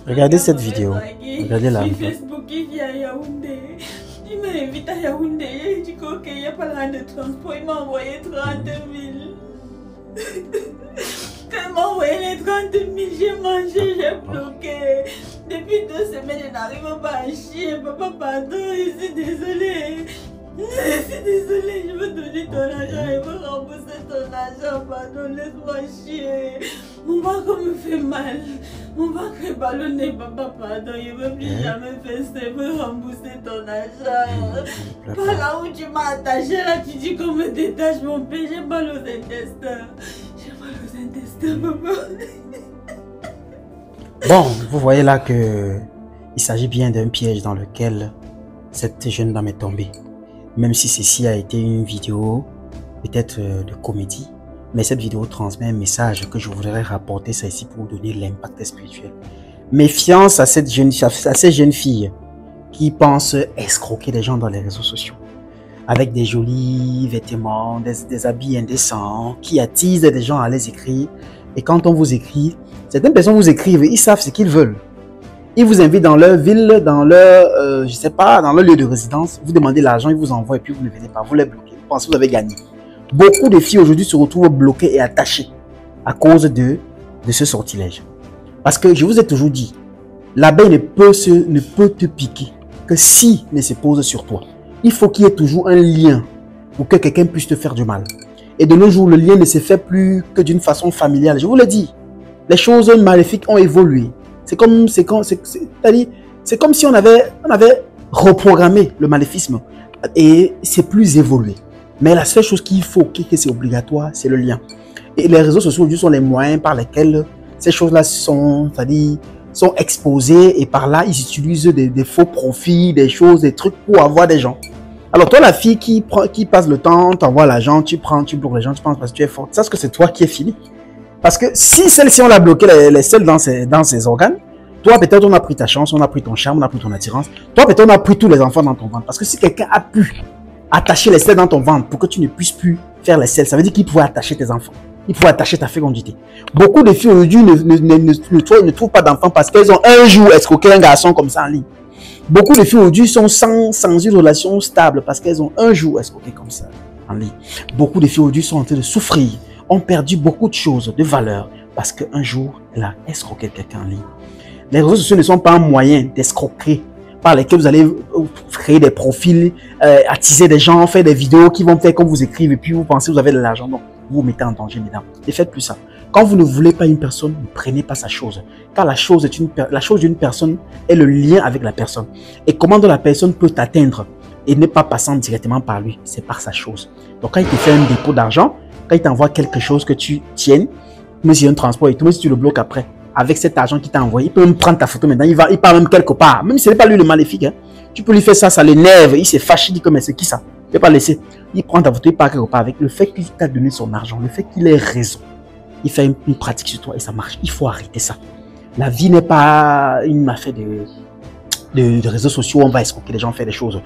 Regardez cette vidéo. Regardez-la. Facebook, il y a Yaoundé. Il m'a invité à Yaoundé. Il dit qu'il n'y a pas là de transport. Il m'a envoyé 30 000. Quand il m'a envoyé les 30 000, j'ai mangé, j'ai bloqué. Depuis 2 semaines, je n'arrive pas à chier. Papa, pardon, je suis désolée. Je suis désolée, je veux donner ton argent, je veux rembourser ton argent, pardon, laisse-moi chier. Mon ventre me fait mal, mon ventre est ballonné, papa, pardon, je ne veux plus jamais faire ça, je veux rembourser ton argent. Par là où tu m'as attaché, là tu dis qu'on me détache mon père, j'ai mal aux intestins. J'ai mal aux intestins, papa. Bon, vous voyez là que il s'agit bien d'un piège dans lequel cette jeune dame est tombée. Même si ceci a été une vidéo peut-être de comédie, mais cette vidéo transmet un message que je voudrais rapporter ça ici pour vous donner l'impact spirituel. Méfiance à ces jeunes filles qui pensent escroquer des gens dans les réseaux sociaux avec des jolis vêtements, des habits indécents qui attisent des gens à les écrire. Et quand on vous écrit, certaines personnes vous écrivent, ils savent ce qu'ils veulent. Ils vous invitent dans leur ville, dans leur, je sais pas, dans leur lieu de résidence. Vous demandez l'argent, ils vous envoient et puis vous ne venez pas. Vous les bloquez. Vous pensez que vous avez gagné. Beaucoup de filles aujourd'hui se retrouvent bloquées et attachées à cause de ce sortilège. Parce que je vous ai toujours dit, l'abeille ne peut te piquer que si ne se pose sur toi. Il faut qu'il y ait toujours un lien pour que quelqu'un puisse te faire du mal. Et de nos jours, le lien ne se fait plus que d'une façon familiale. Je vous le dis, les choses maléfiques ont évolué. C'est comme si on avait reprogrammé le maléfisme et c'est plus évolué. Mais la seule chose qu'il faut, que c'est obligatoire, c'est le lien. Et les réseaux sociaux aujourd'hui sont les moyens par lesquels ces choses-là sont exposées et par là, ils utilisent des faux profils, des choses, des trucs pour avoir des gens. Alors toi, la fille qui passe le temps, t'envoie l'argent, tu bloques les gens, tu penses parce que tu es forte. Sache que c'est toi qui es fini. Parce que si celle-ci, on l'a bloqué les selles dans ses organes, toi, peut-être, on a pris ta chance, on a pris ton charme, on a pris ton attirance. Toi, peut-être, on a pris tous les enfants dans ton ventre. Parce que si quelqu'un a pu attacher les selles dans ton ventre pour que tu ne puisses plus faire les selles, ça veut dire qu'il pouvait attacher tes enfants. Il pouvait attacher ta fécondité. Beaucoup de filles aujourd'hui ne trouvent pas d'enfants parce qu'elles ont un jour escroqué un garçon comme ça en ligne. Beaucoup de filles aujourd'hui sont sans une relation stable parce qu'elles ont un jour escroqué comme ça en ligne. Beaucoup de filles aujourd'hui sont en train de souffrir, ont perdu beaucoup de choses, de valeur, parce qu'un jour, elle a escroqué quelqu'un en ligne. Les réseaux sociaux ne sont pas un moyen d'escroquer par lesquels vous allez créer des profils, attiser des gens, faire des vidéos qui vont faire comme vous écrivez et puis vous pensez que vous avez de l'argent. Non, vous vous mettez en danger, mesdames. Ne faites plus ça. Quand vous ne voulez pas une personne, ne prenez pas sa chose. Car la chose d'une personne est le lien avec la personne. Et comment la personne peut t'atteindre et ne pas passant directement par lui, c'est par sa chose. Donc quand il te fait un dépôt d'argent, quand il t'envoie quelque chose que tu tiennes, même si il y a un transport et tout, même si tu le bloques après, avec cet argent qu'il t'a envoyé, il peut même prendre ta photo maintenant, il part même quelque part, même si ce n'est pas lui le maléfique, hein. Tu peux lui faire ça, ça l'énerve, il s'est fâché, il dit que mais c'est qui ça? Il ne peut pas laisser. Il prend ta photo, il part quelque part avec le fait qu'il t'a donné son argent, le fait qu'il ait raison. Il fait une pratique sur toi et ça marche. Il faut arrêter ça. La vie n'est pas une affaire de réseaux sociaux où on va escroquer les gens, faire des choses.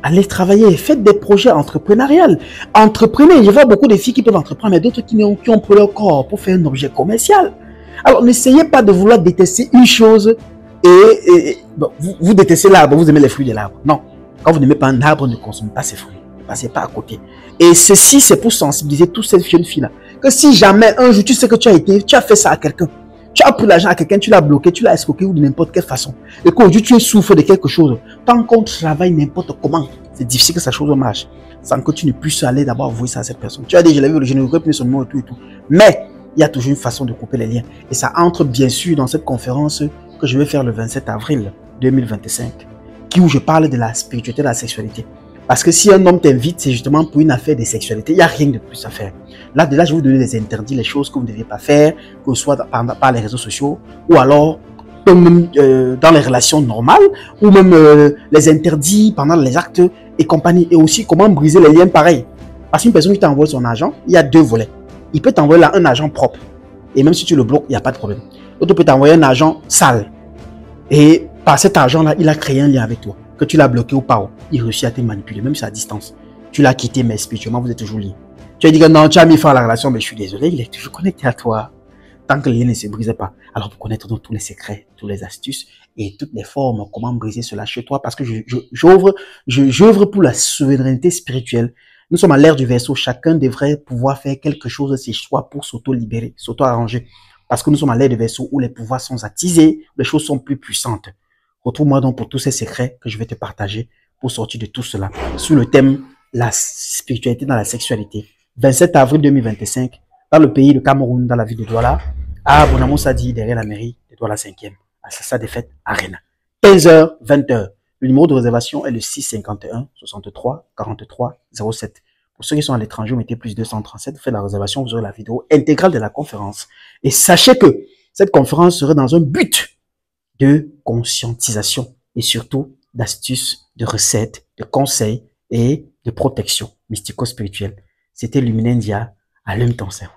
Allez travailler, faites des projets entrepreneuriaux. Entreprenez. Je vois beaucoup de filles qui peuvent entreprendre, mais d'autres qui ont pris leur corps pour faire un objet commercial. Alors, n'essayez pas de vouloir détester une chose et bon, vous détestez l'arbre, vous aimez les fruits de l'arbre. Non. Quand vous n'aimez pas un arbre, ne consommez pas ses fruits. Ne passez pas à côté. Et ceci, c'est pour sensibiliser toutes ces jeunes filles-là. Que si jamais un jour, tu sais que tu as fait ça à quelqu'un, tu as pris l'argent à quelqu'un, tu l'as bloqué, tu l'as escroqué ou de n'importe quelle façon, et qu'aujourd'hui tu souffres de quelque chose, tant qu'on travaille n'importe comment, c'est difficile que sa chose marche, sans que tu ne puisses aller d'abord avouer ça à cette personne. Tu as dit, je l'ai vu, je ne veux plus son nom et tout et tout. Mais il y a toujours une façon de couper les liens. Et ça entre bien sûr dans cette conférence que je vais faire le 27 avril 2025, où je parle de la spiritualité, de la sexualité. Parce que si un homme t'invite, c'est justement pour une affaire de sexualité. Il n'y a rien de plus à faire. Là, je vais vous donner des interdits, les choses que vous ne devez pas faire, que ce soit par les réseaux sociaux, ou alors même, dans les relations normales, ou même les interdits pendant les actes et compagnie. Et aussi, comment briser les liens pareils. Parce qu'une personne qui t'envoie son argent, il y a deux volets. Il peut t'envoyer là un argent propre. Et même si tu le bloques, il n'y a pas de problème. L'autre peut t'envoyer un argent sale. Et par cet argent-là, il a créé un lien avec toi. Que tu l'as bloqué ou pas, il réussit à te manipuler, même si à distance. Tu l'as quitté, mais spirituellement, vous êtes toujours liés. Tu as dit que non, tu as mis fin à la relation, mais je suis désolé, il est toujours connecté à toi. tant que le lien ne se brise pas. Alors, pour connaître donc tous les secrets, tous les astuces et toutes les formes, comment briser cela chez toi, parce que j'œuvre pour la souveraineté spirituelle. Nous sommes à l'ère du Verseau. Chacun devrait pouvoir faire quelque chose de ses choix pour s'auto-libérer, s'auto-arranger. Parce que nous sommes à l'ère du Verseau où les pouvoirs sont attisés, les choses sont plus puissantes. Retrouve-moi donc pour tous ces secrets que je vais te partager pour sortir de tout cela. Sous le thème, la spiritualité dans la sexualité. 27 avril 2025, dans le pays de Cameroun, dans la ville de Douala, à Bonamou Sadi, derrière la mairie de Douala 5e, à Sassa Défaite Arena. 15h, 20h. Le numéro de réservation est le 651 63 43 07. Pour ceux qui sont à l'étranger, vous mettez plus 237, vous faites la réservation, vous aurez la vidéo intégrale de la conférence. Et sachez que cette conférence serait dans un but de conscientisation et surtout d'astuces, de recettes, de conseils et de protection mystico-spirituelle. C'était Luminendia, allume ton cerveau.